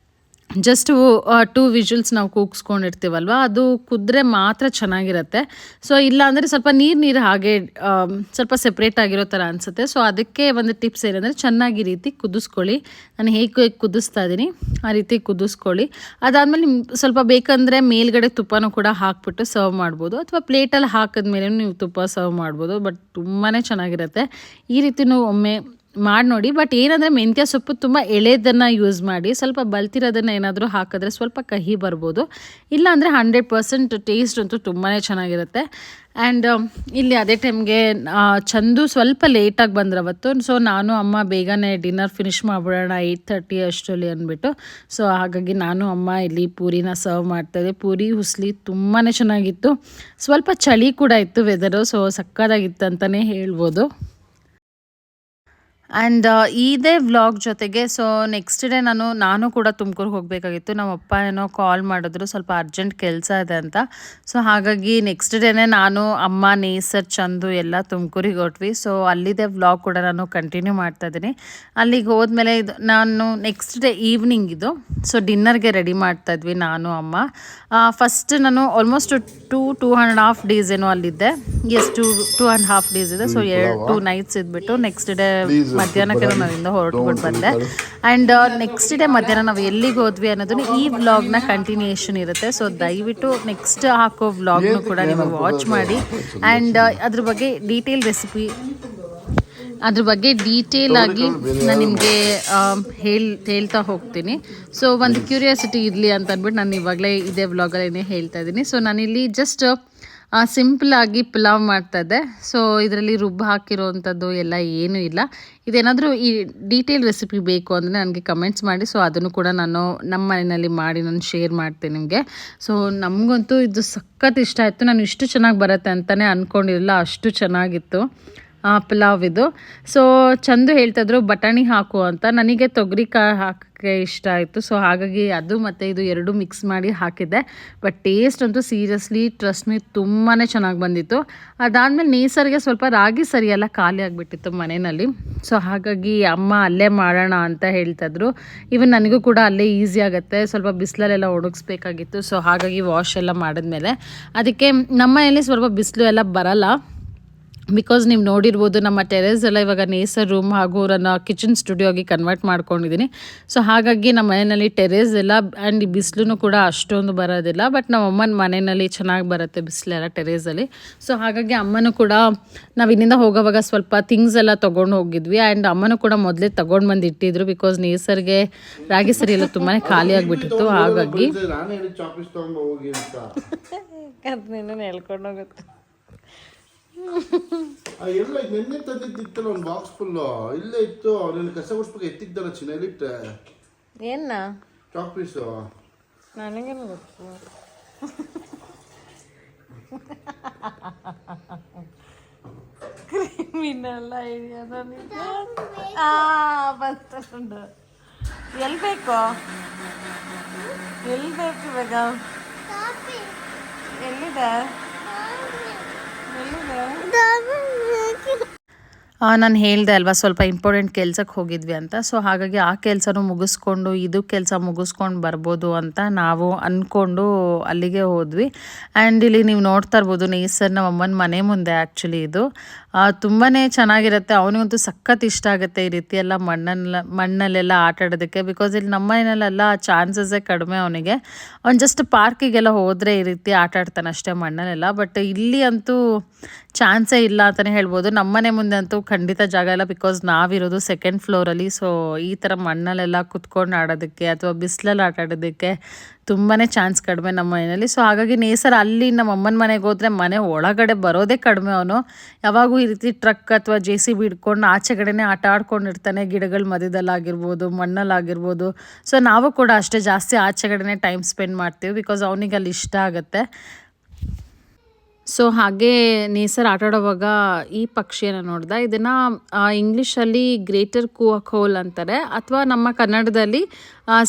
ಜಸ್ಟು 2 ವಿಷಲ್ಸ್ ನಾವು ಕೂಗಿಸ್ಕೊಂಡಿರ್ತೀವಲ್ವ, ಅದು ಕುದ್ರೆ ಮಾತ್ರ ಚೆನ್ನಾಗಿರುತ್ತೆ. ಸೊ ಇಲ್ಲ ಅಂದರೆ ಸ್ವಲ್ಪ ನೀರು ಹಾಗೆ ಸ್ವಲ್ಪ ಸೆಪ್ರೇಟ್ ಆಗಿರೋ ಥರ ಅನಿಸುತ್ತೆ. ಸೊ ಅದಕ್ಕೆ ಒಂದು ಟಿಪ್ಸ್ ಏನಂದರೆ, ಚೆನ್ನಾಗಿ ರೀತಿ ಕುದಿಸ್ಕೊಳ್ಳಿ. ನಾನು ಹೇಗೆ ಕುದಿಸ್ತಾ ಇದ್ದೀನಿ ಆ ರೀತಿ ಕುದಿಸ್ಕೊಳ್ಳಿ. ಅದಾದಮೇಲೆ ಸ್ವಲ್ಪ ಬೇಕಂದರೆ ಮೇಲ್ಗಡೆ ತುಪ್ಪನೂ ಕೂಡ ಹಾಕ್ಬಿಟ್ಟು ಸರ್ವ್ ಮಾಡ್ಬೋದು, ಅಥವಾ ಪ್ಲೇಟಲ್ಲಿ ಹಾಕಿದ್ಮೇಲೆ ನೀವು ತುಪ್ಪ ಸರ್ವ್ ಮಾಡ್ಬೋದು. ಬಟ್ ತುಂಬಾ ಚೆನ್ನಾಗಿರುತ್ತೆ. ಈ ರೀತಿಯೂ ಒಮ್ಮೆ ಮಾಡಿ ನೋಡಿ. ಬಟ್ ಏನಂದರೆ ಮೆಂತ್ಯ ಸೊಪ್ಪು ತುಂಬ ಎಳೆದನ್ನು ಯೂಸ್ ಮಾಡಿ. ಸ್ವಲ್ಪ ಬಲ್ತಿರೋದನ್ನು ಏನಾದರೂ ಹಾಕಿದ್ರೆ ಸ್ವಲ್ಪ ಕಹಿ ಬರ್ಬೋದು. ಇಲ್ಲಾಂದರೆ 100% ಟೇಸ್ಟ್ ಅಂತೂ ತುಂಬಾ ಚೆನ್ನಾಗಿರುತ್ತೆ. ಆ್ಯಂಡ್ ಇಲ್ಲಿ ಅದೇ ಟೈಮ್ಗೆ ಚಂದು ಸ್ವಲ್ಪ ಲೇಟಾಗಿ ಬಂದ್ರವತ್ತು. ಸೊ ನಾನು ಅಮ್ಮ ಬೇಗನೆ ಡಿನ್ನರ್ ಫಿನಿಷ್ ಮಾಡಿಬಿಡೋಣ 8:30 ಅಷ್ಟರಲ್ಲಿ ಅಂದ್ಬಿಟ್ಟು. ಸೊ ಹಾಗಾಗಿ ನಾನು ಅಮ್ಮ ಇಲ್ಲಿ ಪೂರಿನ ಸರ್ವ್ ಮಾಡ್ತಾಯಿದ್ದೆ. ಪೂರಿ ಹುಸ್ಲಿ ತುಂಬಾ ಚೆನ್ನಾಗಿತ್ತು. ಸ್ವಲ್ಪ ಚಳಿ ಕೂಡ ಇತ್ತು ವೆದರು, ಸೊ ಸಕ್ಕತ್ತಾಗಿತ್ತು ಅಂತಲೇ ಹೇಳ್ಬೋದು. ಆ್ಯಂಡ್ ಇದೇ ವ್ಲಾಗ್ ಜೊತೆಗೆ ಸೊ ನೆಕ್ಸ್ಟ್ ಡೇ ನಾನು ಕೂಡ ತುಮಕೂರಿಗೆ ಹೋಗಬೇಕಾಗಿತ್ತು. ನಮ್ಮ ಅಪ್ಪ ಏನೋ ಕಾಲ್ ಮಾಡಿದ್ರು, ಸ್ವಲ್ಪ ಅರ್ಜೆಂಟ್ ಕೆಲಸ ಇದೆ ಅಂತ. ಸೊ ಹಾಗಾಗಿ ನೆಕ್ಸ್ಟ್ ಡೇನೇ ನಾನು, ಅಮ್ಮ, ನೇಸರ್, ಚಂದು ಎಲ್ಲ ತುಮಕೂರಿಗೆ ಹೊರಟ್ವಿ. ಸೊ ಅಲ್ಲಿದೆ ವ್ಲಾಗ್ ಕೂಡ ನಾನು ಕಂಟಿನ್ಯೂ ಮಾಡ್ತಾಯಿದ್ದೀನಿ. ಅಲ್ಲಿಗೆ ಹೋದ್ಮೇಲೆ ನಾನು ನೆಕ್ಸ್ಟ್ ಡೇ ಈವ್ನಿಂಗ್ ಇದು ಸೊ ಡಿನ್ನರ್ಗೆ ರೆಡಿ ಮಾಡ್ತಾಯಿದ್ವಿ ನಾನು, ಅಮ್ಮ. ಫಸ್ಟ್ ನಾನು ಆಲ್ಮೋಸ್ಟ್ 2.5 ಡೇಸ್ ಏನೋ ಅಲ್ಲಿದ್ದೆ. ಎಸ್ 2.5 ಡೇಸ್ ಇದೆ. ಸೊ 2 ನೈಟ್ಸ್ ಇದ್ಬಿಟ್ಟು ನೆಕ್ಸ್ಟ್ ಡೇ ಮಧ್ಯಾಹ್ನಕ್ಕೆ ನಾನು ಅಲ್ಲಿಂದ ಹೊರಟ್ಬಿಟ್ಟು ಬಂದೆ. ಆ್ಯಂಡ್ ನೆಕ್ಸ್ಟ್ ಡೇ ಮಧ್ಯಾಹ್ನ ನಾವು ಎಲ್ಲಿಗೆ ಹೋದ್ವಿ ಅನ್ನೋದನ್ನು ಈ ವ್ಲಾಗ್ನ ಕಂಟಿನ್ಯೂಯೇಷನ್ ಇರುತ್ತೆ. ಸೊ ದಯವಿಟ್ಟು ನೆಕ್ಸ್ಟ್ ಹಾಕೋ ವ್ಲಾಗ್ನು ಕೂಡ ನೀವು ವಾಚ್ ಮಾಡಿ. ಆ್ಯಂಡ್ ಅದ್ರ ಬಗ್ಗೆ ಡೀಟೇಲ್ ಆಗಿ ನಾನು ನಿಮಗೆ ಹೇಳ್ತಾ ಹೋಗ್ತೀನಿ. ಸೊ ಒಂದು ಕ್ಯೂರಿಯಾಸಿಟಿ ಇರಲಿ ಅಂತ ಅಂದ್ಬಿಟ್ಟು ನಾನು ಇವಾಗಲೇ ಇದೇ ವ್ಲಾಗಲ್ಲೇ ಹೇಳ್ತಾ ಇದ್ದೀನಿ. ಸೊ ನಾನಿಲ್ಲಿ ಜಸ್ಟ್ ಸಿಂಪಲಾಗಿ ಪಲಾವ್ ಮಾಡ್ತಾಯಿದ್ದೆ. ಸೊ ಇದರಲ್ಲಿ ರುಬ್ಬು ಹಾಕಿರೋವಂಥದ್ದು ಎಲ್ಲ ಏನೂ ಇಲ್ಲ. ಇದೇನಾದರೂ ಈ ಡೀಟೇಲ್ ರೆಸಿಪಿ ಬೇಕು ಅಂದರೆ ನನಗೆ ಕಮೆಂಟ್ಸ್ ಮಾಡಿ. ಸೊ ಅದನ್ನು ಕೂಡ ನಾನು ನಮ್ಮ ಮನೆಯಲ್ಲಿ ಮಾಡಿ ನಾನು ಶೇರ್ ಮಾಡ್ತೀನಿ ನಿಮಗೆ. ಸೊ ನಮಗಂತೂ ಇದು ಸಖತ್ ಇಷ್ಟ ಆಯಿತು. ನಾನು ಇಷ್ಟು ಚೆನ್ನಾಗಿ ಬರುತ್ತೆ ಅಂತಲೇ ಅಂದ್ಕೊಂಡಿರಲಿಲ್ಲ, ಅಷ್ಟು ಚೆನ್ನಾಗಿತ್ತು ಪಲಾವ್ ಇದು. ಸೊ ಚಂದು ಹೇಳ್ತಾಯಿದ್ರು ಬಟಾಣಿ ಹಾಕು ಅಂತ. ನನಗೆ ತೊಗರಿಕಾಯಿ ಹಾಕೋಕ್ಕೆ ಇಷ್ಟ ಆಯಿತು. ಸೊ ಹಾಗಾಗಿ ಅದು ಮತ್ತು ಇದು ಎರಡು ಮಿಕ್ಸ್ ಮಾಡಿ ಹಾಕಿದ್ದೆ. ಬಟ್ ಟೇಸ್ಟ್ ಅಂತೂ ಸೀರಿಯಸ್ಲಿ ಟ್ರಸ್ಟ್ ಮೀ ತುಂಬಾ ಚೆನ್ನಾಗಿ ಬಂದಿತ್ತು. ಅದಾದಮೇಲೆ ನೇಸರ್ಗೆ ಸ್ವಲ್ಪ ರಾಗಿ ಸರಿ ಎಲ್ಲ ಖಾಲಿ ಆಗಿಬಿಟ್ಟಿತ್ತು ಮನೆಯಲ್ಲಿ. ಸೊ ಹಾಗಾಗಿ ಅಮ್ಮ ಅಲ್ಲೇ ಮಾಡೋಣ ಅಂತ ಹೇಳ್ತಾಯಿದ್ರು. ಈವನ್ ನನಗೂ ಕೂಡ ಅಲ್ಲೇ ಈಸಿ ಆಗುತ್ತೆ. ಸ್ವಲ್ಪ ಬಿಸಿಲಲ್ಲೆಲ್ಲ ಒಣಗಿಸ್ಬೇಕಾಗಿತ್ತು. ಸೊ ಹಾಗಾಗಿ ವಾಶ್ ಎಲ್ಲ ಮಾಡಿದ್ಮೇಲೆ ಅದಕ್ಕೆ ನಮ್ಮ ಮನೆಯಲ್ಲಿ ಸ್ವಲ್ಪ ಬಿಸಿಲು ಎಲ್ಲ ಬರಲ್ಲ. ಬಿಕಾಸ್ ನೀವು ನೋಡಿರ್ಬೋದು ನಮ್ಮ ಟೆರೇಸ್ ಎಲ್ಲ ಇವಾಗ ನೇಸರ್ ರೂಮ್ ಹಾಗೂ ನನ್ನ ಕಿಚನ್ ಸ್ಟುಡಿಯೋಗೆ ಕನ್ವರ್ಟ್ ಮಾಡ್ಕೊಂಡಿದ್ದೀನಿ. ಸೊ ಹಾಗಾಗಿ ನಮ್ಮ ಮನೆಯಲ್ಲಿ ಟೆರೇಸ್ ಎಲ್ಲ ಆ್ಯಂಡ್ ಬಿಸಿಲು ಕೂಡ ಅಷ್ಟೊಂದು ಬರೋದಿಲ್ಲ. ಬಟ್ ನಮ್ಮ ಅಮ್ಮನ ಮನೆಯಲ್ಲಿ ಚೆನ್ನಾಗಿ ಬರುತ್ತೆ ಬಿಸಿಲೆಲ್ಲ ಟೆರೇಸಲ್ಲಿ. ಸೊ ಹಾಗಾಗಿ ಅಮ್ಮನೂ ಕೂಡ ನಾವು ಇಲ್ಲಿಂದ ಹೋಗೋವಾಗ ಸ್ವಲ್ಪ ಥಿಂಗ್ಸ್ ಎಲ್ಲ ತೊಗೊಂಡು ಹೋಗಿದ್ವಿ. ಆ್ಯಂಡ್ ಅಮ್ಮನೂ ಕೂಡ ಮೊದಲೇ ತೊಗೊಂಡು ಬಂದು ಇಟ್ಟಿದ್ರು. ಬಿಕಾಸ್ ನೇಸರ್ಗೆ ರಾಗಿ ಸರಿ ಎಲ್ಲ ತುಂಬಾ ಖಾಲಿ ಆಗಿಬಿಟ್ಟಿತ್ತು. ಹಾಗಾಗಿ ನೀನು ಹೇಳ್ಕೊಂಡು ಹೋಗುತ್ತೆ. ಎಲ್ಲ ನಿನ್ನೆ ತಂದಿದ್ದಿತ್ತಲ್ಲ ಒಂದು ಬಾಕ್ಸ್ ಫುಲ್ಲು ಇಲ್ಲೇ ಇತ್ತು. ನೀನು ಕಸ ಗುಡಿಸ್ಬೇಕು ಎತ್ತಿದ್ದಲ್ಲ ಚಿನ್ನಲಿಟ್ಟೆ ಏನ ಚಾಕ್ ಪೀಸು ನನಗೇನು ಗೊತ್ತು. ಕ್ರಿಮಿನಲ್ ಐಡಿಯಾ ನನಗೆ ಬಂತು. ಎಲ್ಲಿ ಬೇಕು ಇವಾಗ ಎಲ್ಲಿದೆ ನಾನು ಹೇಳಿದೆ ಅಲ್ವಾ ಸ್ವಲ್ಪ ಇಂಪಾರ್ಟೆಂಟ್ ಕೆಲ್ಸಕ್ಕೆ ಹೋಗಿದ್ವಿ ಅಂತ. ಸೊ ಹಾಗಾಗಿ ಆ ಕೆಲಸನೂ ಮುಗಿಸ್ಕೊಂಡು ಇದು ಕೆಲಸ ಮುಗಿಸ್ಕೊಂಡು ಬರ್ಬೋದು ಅಂತ ನಾವು ಅಂದ್ಕೊಂಡು ಅಲ್ಲಿಗೆ ಹೋದ್ವಿ. ಆ್ಯಂಡ್ ಇಲ್ಲಿ ನೀವು ನೋಡ್ತಾ ಇರ್ಬೋದು ನೇಸರ್ ನಮ್ಮ ಅಮ್ಮನ ಮನೆ ಮುಂದೆ ಆ್ಯಕ್ಚುಲಿ ಇದು ತುಂಬಾ ಚೆನ್ನಾಗಿರುತ್ತೆ. ಅವನಿಗಂತೂ ಸಖತ್ ಇಷ್ಟ ಆಗುತ್ತೆ ಈ ರೀತಿ ಎಲ್ಲ ಮಣ್ಣಲ್ಲೆಲ್ಲ ಆಟ ಆಡೋದಕ್ಕೆ. ಬಿಕಾಸ್ ಇಲ್ಲಿ ನಮ್ಮ ಮನೆಯಲ್ಲೆಲ್ಲ ಚಾನ್ಸಸ್ಸೇ ಕಡಿಮೆ ಅವನಿಗೆ. ಅವ್ನು ಜಸ್ಟ್ ಪಾರ್ಕಿಗೆಲ್ಲ ಹೋದರೆ ಈ ರೀತಿ ಆಟ ಆಡ್ತಾನೆ ಅಷ್ಟೇ ಮಣ್ಣಲ್ಲೆಲ್ಲ. ಬಟ್ ಇಲ್ಲಿ ಅಂತೂ ಚಾನ್ಸೇ ಇಲ್ಲ ಅಂತಲೇ ಹೇಳ್ಬೋದು. ನಮ್ಮನೆ ಮುಂದೆ ಅಂತೂ ಖಂಡಿತ ಜಾಗ ಇಲ್ಲ. ಬಿಕಾಸ್ ನಾವಿರೋದು ಸೆಕೆಂಡ್ ಫ್ಲೋರಲ್ಲಿ. ಸೊ ಈ ಥರ ಮಣ್ಣಲ್ಲೆಲ್ಲ ಕುತ್ಕೊಂಡು ಆಡೋದಕ್ಕೆ ಅಥವಾ ಬಿಸಿಲಲ್ಲಿ ಆಟ ಆಡೋದಕ್ಕೆ ತುಂಬಾ ಚಾನ್ಸ್ ಕಡಿಮೆ ನಮ್ಮ ಮನೆಯಲ್ಲಿ. ಸೊ ಹಾಗಾಗಿ ನೇಸರ್ ಅಲ್ಲಿ ನಮ್ಮ ಅಮ್ಮನ ಮನೆಗೆ ಹೋದರೆ ಮನೆ ಒಳಗಡೆ ಬರೋದೇ ಕಡಿಮೆ. ಅವನು ಯಾವಾಗೂ ಈ ರೀತಿ ಟ್ರಕ್ ಅಥವಾ JCB ಹಿಡ್ಕೊಂಡು ಆಚೆಗಡೆನೇ ಆಟ ಆಡ್ಕೊಂಡಿರ್ತಾನೆ, ಗಿಡಗಳ ಮಧ್ಯದಲ್ಲಾಗಿರ್ಬೋದು, ಮಣ್ಣಲ್ಲಾಗಿರ್ಬೋದು. ಸೊ ನಾವು ಕೂಡ ಅಷ್ಟೇ ಜಾಸ್ತಿ ಆಚೆಗಡೆನೇ ಟೈಮ್ ಸ್ಪೆಂಡ್ ಮಾಡ್ತೀವಿ. ಬಿಕಾಸ್ ಅವನಿಗೆ ಅಲ್ಲಿ ಇಷ್ಟ ಆಗುತ್ತೆ. ಸೊ ಹಾಗೆ ನೇಸರ್ ಆಟಾಡೋವಾಗ ಈ ಪಕ್ಷಿಯನ್ನು ನೋಡಿದೆ. ಇದನ್ನು ಇಂಗ್ಲೀಷಲ್ಲಿ ಗ್ರೇಟರ್ ಕೂವಕೋಲ್ ಅಂತಾರೆ ಅಥವಾ ನಮ್ಮ ಕನ್ನಡದಲ್ಲಿ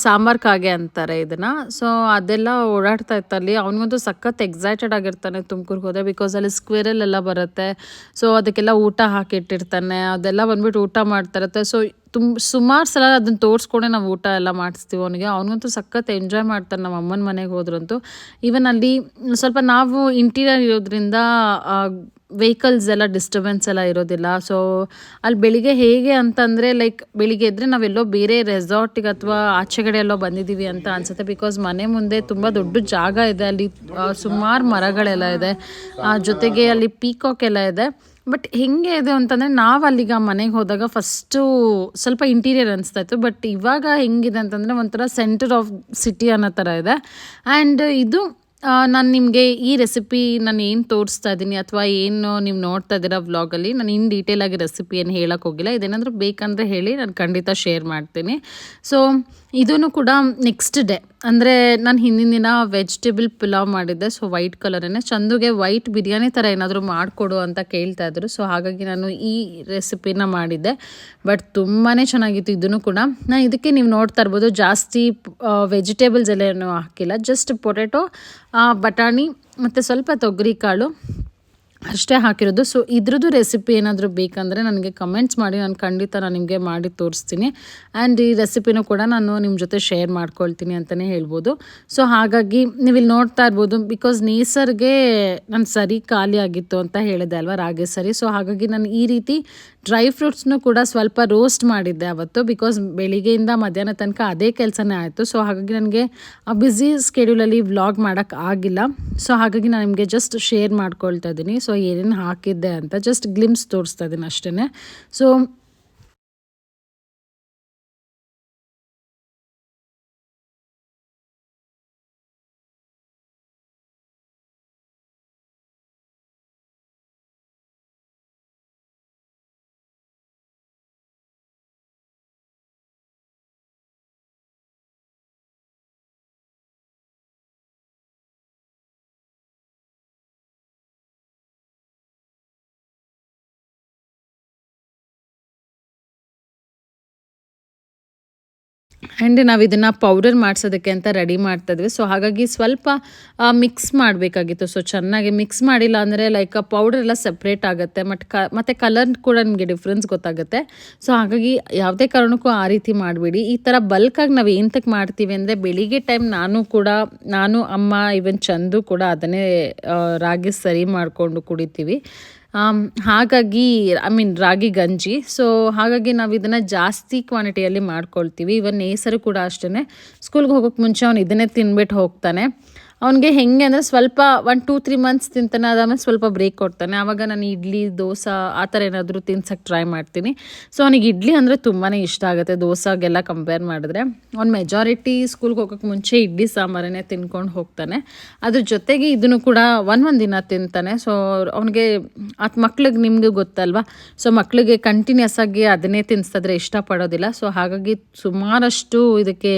ಸಾಂಬಾರ್ ಕಾಗೆ ಅಂತಾರೆ ಇದನ್ನು. ಸೊ ಅದೆಲ್ಲ ಓಡಾಡ್ತಾ ಇತ್ತಲ್ಲಿ. ಅವನಿಗಂತೂ ಸಖತ್ ಎಕ್ಸೈಟೆಡ್ ಆಗಿರ್ತಾನೆ ತುಮಕೂರಿಗೆ ಹೋದರೆ. ಬಿಕಾಸ್ ಅಲ್ಲಿ ಸ್ಕ್ವೇರಲ್ ಎಲ್ಲ ಬರುತ್ತೆ. ಸೊ ಅದಕ್ಕೆಲ್ಲ ಊಟ ಹಾಕಿಟ್ಟಿರ್ತಾನೆ. ಅದೆಲ್ಲ ಬಂದ್ಬಿಟ್ಟು ಊಟ ಮಾಡ್ತಾ ಇರುತ್ತೆ. ಸೊ ಸುಮಾರು ಸಲ ಅದನ್ನು ತೋರಿಸ್ಕೊಂಡೆ ನಾವು ಊಟ ಎಲ್ಲ ಮಾಡಿಸ್ತೀವಿ ಅವನಿಗೆ. ಅವನಿಗಂತೂ ಸಖತ್ ಎಂಜಾಯ್ ಮಾಡ್ತಾನೆ ನಮ್ಮ ಅಮ್ಮನ ಮನೆಗೆ ಹೋದ್ರಂತೂ. ಈವನ್ ಅಲ್ಲಿ ಸ್ವಲ್ಪ ನಾವು ಇಂಟೀರಿಯರ್ ಇರೋದ್ರಿಂದ ವೆಹಿಕಲ್ಸ್ ಎಲ್ಲ ಡಿಸ್ಟರ್ಬೆನ್ಸ್ ಎಲ್ಲ ಇರೋದಿಲ್ಲ. ಸೊ ಅಲ್ಲಿ ಬೆಳಿಗ್ಗೆ ಹೇಗೆ ಅಂತಂದರೆ ಲೈಕ್ ಬೆಳಿಗ್ಗೆ ಎದ್ದರೆ ನಾವೆಲ್ಲೋ ಬೇರೆ ರೆಸಾರ್ಟಿಗೆ ಅಥವಾ ಆಚೆಗಡೆ ಎಲ್ಲೋ ಬಂದಿದ್ದೀವಿ ಅಂತ ಅನಿಸುತ್ತೆ. ಬಿಕಾಸ್ ಮನೆ ಮುಂದೆ ತುಂಬ ದೊಡ್ಡ ಜಾಗ ಇದೆ. ಅಲ್ಲಿ ಸುಮಾರು ಮರಗಳೆಲ್ಲ ಇದೆ. ಜೊತೆಗೆ ಅಲ್ಲಿ ಪೀಕಾಕ್ ಎಲ್ಲ ಇದೆ. ಬಟ್ ಹೆಂಗೆ ಇದೆ ಅಂತಂದರೆ ನಾವು ಅಲ್ಲಿಗೆ ಮನೆಗೆ ಹೋದಾಗ ಫಸ್ಟು ಸ್ವಲ್ಪ ಇಂಟೀರಿಯರ್ ಅನಿಸ್ತಾ ಇತ್ತು. ಬಟ್ ಇವಾಗ ಹೆಂಗಿದೆ ಅಂತಂದರೆ ಒಂಥರ ಸೆಂಟರ್ ಆಫ್ ಸಿಟಿ ಅನ್ನೋ ಥರ ಇದೆ. ಆ್ಯಂಡ್ ಇದು ನಾನು ನಿಮಗೆ ಈ ರೆಸಿಪಿ ನಾನು ಏನು ತೋರಿಸ್ತಾ ಇದ್ದೀನಿ ಅಥವಾ ಏನು ನೀವು ನೋಡ್ತಾ ಇದ್ದೀರಾ ವ್ಲಾಗಲ್ಲಿ, ನಾನು ಇನ್ ಡೀಟೇಲಾಗಿ ರೆಸಿಪಿ ಏನು ಹೇಳೋಕ್ಕೆ ಹೋಗಿಲ್ಲ. ಇದೇನಾದರೂ ಬೇಕಂದರೆ ಹೇಳಿ, ನಾನು ಖಂಡಿತ ಶೇರ್ ಮಾಡ್ತೀನಿ. ಸೊ ಇದೂ ಕೂಡ ನೆಕ್ಸ್ಟ್ ಡೇ ಅಂದರೆ ನಾನು ಹಿಂದಿನ ದಿನ ವೆಜಿಟೇಬಲ್ ಪುಲಾವ್ ಮಾಡಿದ್ದೆ. ಸೊ ವೈಟ್ ಕಲರೇ ಚಂದುಗೆ ವೈಟ್ ಬಿರಿಯಾನಿ ಥರ ಏನಾದರೂ ಮಾಡಿಕೊಡು ಅಂತ ಕೇಳ್ತಾಯಿದ್ರು. ಸೊ ಹಾಗಾಗಿ ನಾನು ಈ ರೆಸಿಪಿನ ಮಾಡಿದ್ದೆ. ಬಟ್ ತುಂಬಾ ಚೆನ್ನಾಗಿತ್ತು ಇದೂ ಕೂಡ. ನಾನು ಇದಕ್ಕೆ ನೀವು ನೋಡ್ತಾ ಇರ್ಬೋದು ಜಾಸ್ತಿ ವೆಜಿಟೇಬಲ್ಸ್ ಎಲ್ಲ ಏನೂ ಹಾಕಿಲ್ಲ. ಜಸ್ಟ್ ಪೊಟೆಟೊ, ಬಟಾಣಿ ಮತ್ತು ಸ್ವಲ್ಪ ತೊಗರಿ ಕಾಳು ಅಷ್ಟೇ ಹಾಕಿರೋದು. ಸೊ ಇದ್ರದ್ದು ರೆಸಿಪಿ ಏನಾದರೂ ಬೇಕಂದರೆ ನನಗೆ ಕಮೆಂಟ್ಸ್ ಮಾಡಿ, ನಾನು ಖಂಡಿತ ನಾನು ನಿಮಗೆ ಮಾಡಿ ತೋರಿಸ್ತೀನಿ. ಆ್ಯಂಡ್ ಈ ರೆಸಿಪಿನೂ ಕೂಡ ನಾನು ನಿಮ್ಮ ಜೊತೆ ಶೇರ್ ಮಾಡ್ಕೊಳ್ತೀನಿ ಅಂತಲೇ ಹೇಳ್ಬೋದು. ಸೊ ಹಾಗಾಗಿ ನೀವು ಇಲ್ಲಿ ನೋಡ್ತಾ ಇರ್ಬೋದು. ಬಿಕಾಸ್ ನೇಸರ್ಗೆ ನಾನು ಸರಿ ಖಾಲಿ ಆಗಿತ್ತು ಅಂತ ಹೇಳಿದೆ ಅಲ್ವಾ, ರಾಗಿ ಸರಿ. ಸೊ ಹಾಗಾಗಿ ನಾನು ಈ ರೀತಿ ಡ್ರೈ ಫ್ರೂಟ್ಸ್ನೂ ಕೂಡ ಸ್ವಲ್ಪ ರೋಸ್ಟ್ ಮಾಡಿದ್ದೆ ಅವತ್ತು. ಬಿಕಾಸ್ ಬೆಳಿಗ್ಗೆಯಿಂದ ಮಧ್ಯಾಹ್ನ ತನಕ ಅದೇ ಕೆಲಸನೇ ಆಯಿತು. ಸೊ ಹಾಗಾಗಿ ನನಗೆ ಆ ಬ್ಯುಸಿ ಸ್ಕೆಡ್ಯೂಲಲ್ಲಿ ವ್ಲಾಗ್ ಮಾಡೋಕ್ಕೆ ಆಗಿಲ್ಲ. ಸೊ ಹಾಗಾಗಿ ನಾನು ನಿಮಗೆ ಜಸ್ಟ್ ಶೇರ್ ಮಾಡ್ಕೊಳ್ತಾ ಇದ್ದೀನಿ. ಸೊ ಏನೇನು ಹಾಕಿದ್ದೆ ಅಂತ ಜಸ್ಟ್ ಗ್ಲಿಮ್ಸ್ ತೋರಿಸ್ತಾ ಇದ್ದೀನಿ ಅಷ್ಟೇ. ಸೊ ಆ್ಯಂಡ್ ನಾವು ಇದನ್ನು ಪೌಡರ್ ಮಾಡಿಸೋದಕ್ಕೆ ಅಂತ ರೆಡಿ ಮಾಡ್ತಾಯಿದ್ವಿ. ಸೊ ಹಾಗಾಗಿ ಸ್ವಲ್ಪ ಮಿಕ್ಸ್ ಮಾಡಬೇಕಾಗಿತ್ತು. ಸೊ ಚೆನ್ನಾಗಿ ಮಿಕ್ಸ್ ಮಾಡಿಲ್ಲ ಅಂದರೆ ಲೈಕ್ ಪೌಡರ್ ಎಲ್ಲ ಸಪ್ರೇಟ್ ಆಗುತ್ತೆ. ಮತ್ತು ಕಲರ್ ಕೂಡ ನಿಮಗೆ ಡಿಫ್ರೆನ್ಸ್ ಗೊತ್ತಾಗುತ್ತೆ. ಸೊ ಹಾಗಾಗಿ ಯಾವುದೇ ಕಾರಣಕ್ಕೂ ಆ ರೀತಿ ಮಾಡಬೇಡಿ. ಈ ಥರ ಬಲ್ಕಾಗಿ ನಾವು ಎಂತಕ್ಕೆ ಮಾಡ್ತೀವಿ ಅಂದರೆ ಬೆಳಿಗ್ಗೆ ಟೈಮ್ ನಾನು ಅಮ್ಮ ಈವನ್ ಚಂದು ಕೂಡ ಅದನ್ನೇ ರಾಗಿ ಸರಿ ಮಾಡಿಕೊಂಡು ಕುಡಿತೀವಿ. ಹಾಗಾಗಿ ರಾಗಿ ಗಂಜಿ. ಸೊ ಹಾಗಾಗಿ ನಾವು ಇದನ್ನು ಜಾಸ್ತಿ ಕ್ವಾಂಟಿಟಿಯಲ್ಲಿ ಮಾಡ್ಕೊಳ್ತೀವಿ. ಇವನ್ ನೇಸರು ಕೂಡ ಅಷ್ಟೇ, ಸ್ಕೂಲ್ಗೆ ಹೋಗೋಕ್ಕೆ ಮುಂಚೆ ಅವ್ನು ಇದನ್ನೇ ತಿಂದ್ಬಿಟ್ಟು ಹೋಗ್ತಾನೆ. ಅವ್ನಿಗೆ ಹೆಂಗೆ ಅಂದರೆ ಸ್ವಲ್ಪ 1-2-3 ಮಂತ್ಸ್ ತಿಂತಾನೆ, ಅದಾದಮೇಲೆ ಸ್ವಲ್ಪ ಬ್ರೇಕ್ ಕೊಡ್ತಾನೆ. ಆವಾಗ ನಾನು ಇಡ್ಲಿ ದೋಸೆ ಆ ಥರ ಏನಾದರೂ ತಿನ್ಸಕ್ಕೆ ಟ್ರೈ ಮಾಡ್ತೀನಿ. ಸೊ ಅವನಿಗೆ ಇಡ್ಲಿ ಅಂದರೆ ತುಂಬಾ ಇಷ್ಟ ಆಗುತ್ತೆ ದೋಸಾಗೆಲ್ಲ ಕಂಪೇರ್ ಮಾಡಿದ್ರೆ. ಅವ್ನು ಮೆಜಾರಿಟಿ ಸ್ಕೂಲ್ಗೆ ಹೋಗೋಕ್ಕೆ ಮುಂಚೆ ಇಡ್ಲಿ ಸಾಂಬಾರನ್ನೇ ತಿನ್ಕೊಂಡು ಹೋಗ್ತಾನೆ. ಅದ್ರ ಜೊತೆಗೆ ಇದನ್ನು ಕೂಡ ಒಂದೊಂದು ದಿನ ತಿಂತಾನೆ. ಸೊ ಅವನಿಗೆ ಮಕ್ಳಿಗೆ ನಿಮಗೆ ಗೊತ್ತಲ್ವಾ, ಸೊ ಮಕ್ಕಳಿಗೆ ಕಂಟಿನ್ಯೂಸ್ ಆಗಿ ಅದನ್ನೇ ತಿನ್ಸಿದ್ರೆ ಇಷ್ಟಪಡೋದಿಲ್ಲ. ಸೊ ಹಾಗಾಗಿ ಸುಮಾರಷ್ಟು ಇದಕ್ಕೆ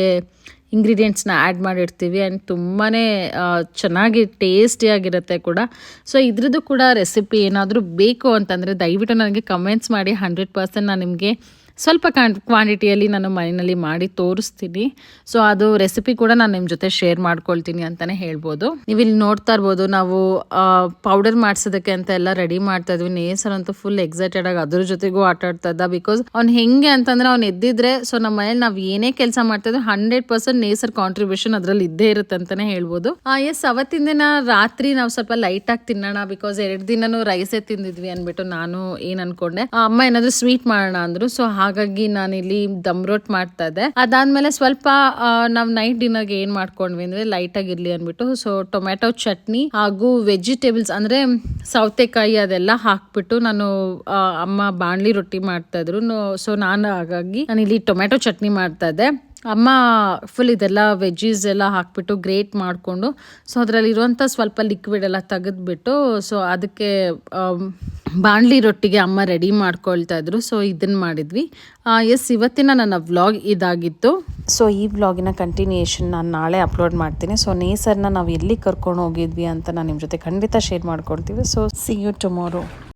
ಇಂಗ್ರೀಡಿಯೆಂಟ್ಸ್ನ ಆ್ಯಡ್ ಮಾಡಿರ್ತೀವಿ ಆ್ಯಂಡ್ ತುಂಬಾ ಚೆನ್ನಾಗಿ ಟೇಸ್ಟಿಯಾಗಿರುತ್ತೆ ಕೂಡ. ಸೊ ಇದ್ರದ್ದು ಕೂಡ ರೆಸಿಪಿ ಏನಾದರೂ ಬೇಕು ಅಂತಂದರೆ ದಯವಿಟ್ಟು ನನಗೆ ಕಮೆಂಟ್ಸ್ ಮಾಡಿ. 100% ನಾನು ನಿಮಗೆ ಸ್ವಲ್ಪ ಕ್ವಾಂಟಿಟಿಯಲ್ಲಿ ನಾನು ಮನೆಯಲ್ಲಿ ಮಾಡಿ ತೋರಿಸ್ತೀನಿ. ಸೊ ಅದು ರೆಸಿಪಿ ಕೂಡ ನಾನು ನಿಮ್ಮ ಜೊತೆ ಶೇರ್ ಮಾಡ್ಕೊಳ್ತೀನಿ ಅಂತಲೇ ಹೇಳ್ಬೋದು. ನೀವು ಇಲ್ಲಿ ನೋಡ್ತಾ ಇರ್ಬೋದು, ನಾವು ಪೌಡರ್ ಮಾಡಿಸೋದಕ್ಕೆ ಅಂತ ಎಲ್ಲ ರೆಡಿ ಮಾಡ್ತಾ ಇದ್ವಿ. ನೇಸರಂತೂ ಫುಲ್ ಎಕ್ಸೈಟೆಡ್ ಆಗಿ ಅದ್ರ ಜೊತೆಗೂ ಆಟ ಆಡ್ತಾ ಇದ್ದ. ಬಿಕಾಸ್ ಅವ್ನು ಹೆಂಗೆ ಅಂತಂದರೆ ಅವ್ನು ಎದ್ದಿದ್ರೆ, ಸೊ ನಮ್ಮ ಮನೇಲಿ ನಾವು ಏನೇ ಕೆಲಸ ಮಾಡ್ತಾ ಇದ್ವಿ 100% ನೇಸರ್ ಕಾಂಟ್ರಿಬ್ಯೂಷನ್ ಅದರಲ್ಲಿ ಇದ್ದೇ ಇರುತ್ತೆ ಅಂತಲೇ ಹೇಳ್ಬೋದು. ಅವತ್ತಿನ ದಿನ ರಾತ್ರಿ ನಾವು ಸ್ವಲ್ಪ ಲೈಟಾಗಿ ತಿನ್ನೋಣ, ಬಿಕಾಸ್ 2 ದಿನನೂ ರೈಸೇ ತಿಂದಿದ್ವಿ ಅಂದ್ಬಿಟ್ಟು ನಾನು ಏನು ಅನ್ಕೊಂಡೆ, ಅಮ್ಮ ಏನಾದರೂ ಸ್ವೀಟ್ ಮಾಡೋಣ ಅಂದರು. ಸೊ ಹಾಗಾಗಿ ನಾನಿಲ್ಲಿ ದಮ್ ರೋಟ್ ಮಾಡ್ತಾ ಇದ್ದೆ. ಅದಾದ್ಮೇಲೆ ಸ್ವಲ್ಪ ನಾವು ನೈಟ್ ಡಿನ್ನರ್ಗೆ ಏನು ಮಾಡ್ಕೊಂಡ್ವಿ ಅಂದರೆ ಲೈಟಾಗಿರಲಿ ಅಂದ್ಬಿಟ್ಟು, ಸೊ ಟೊಮ್ಯಾಟೊ ಚಟ್ನಿ ಹಾಗೂ ವೆಜಿಟೇಬಲ್ಸ್ ಅಂದರೆ ಸೌತೆಕಾಯಿ ಅದೆಲ್ಲ ಹಾಕ್ಬಿಟ್ಟು ನಾನು ಅಮ್ಮ ಬಾಣಲಿ ರೊಟ್ಟಿ ಮಾಡ್ತಾ ಇದ್ರು. ಸೊ ಹಾಗಾಗಿ ನಾನು ಇಲ್ಲಿ ಟೊಮ್ಯಾಟೊ ಚಟ್ನಿ ಮಾಡ್ತಾ ಇದ್ದೆ. ಅಮ್ಮ ಫುಲ್ ಇದೆಲ್ಲ ವೆಜ್ಜೀಸ್ ಎಲ್ಲ ಹಾಕ್ಬಿಟ್ಟು ಗ್ರೇಟ್ ಮಾಡಿಕೊಂಡು, ಸೊ ಅದರಲ್ಲಿರುವಂಥ ಸ್ವಲ್ಪ ಲಿಕ್ವಿಡ್ ಎಲ್ಲ ತೆಗೆದ್ಬಿಟ್ಟು, ಸೊ ಅದಕ್ಕೆ ಬಾಣಲಿ ರೊಟ್ಟಿಗೆ ಅಮ್ಮ ರೆಡಿ ಮಾಡ್ಕೊಳ್ತಾ ಇದ್ರು. ಸೊ ಇದನ್ನು ಮಾಡಿದ್ವಿ. ಇವತ್ತಿನ ನನ್ನ ವ್ಲಾಗ್ ಇದಾಗಿತ್ತು. ಸೊ ಈ ವ್ಲಾಗಿನ ಕಂಟಿನ್ಯೂಯೇಷನ್ ನಾನು ನಾಳೆ ಅಪ್ಲೋಡ್ ಮಾಡ್ತೀನಿ. ಸೊ ನೇಸರ್ನ ನಾವು ಎಲ್ಲಿ ಕರ್ಕೊಂಡು ಹೋಗಿದ್ವಿ ಅಂತ ನಾನು ನಿಮ್ಮ ಜೊತೆ ಖಂಡಿತ ಶೇರ್ ಮಾಡ್ಕೊಳ್ತೀವಿ. So see you tomorrow.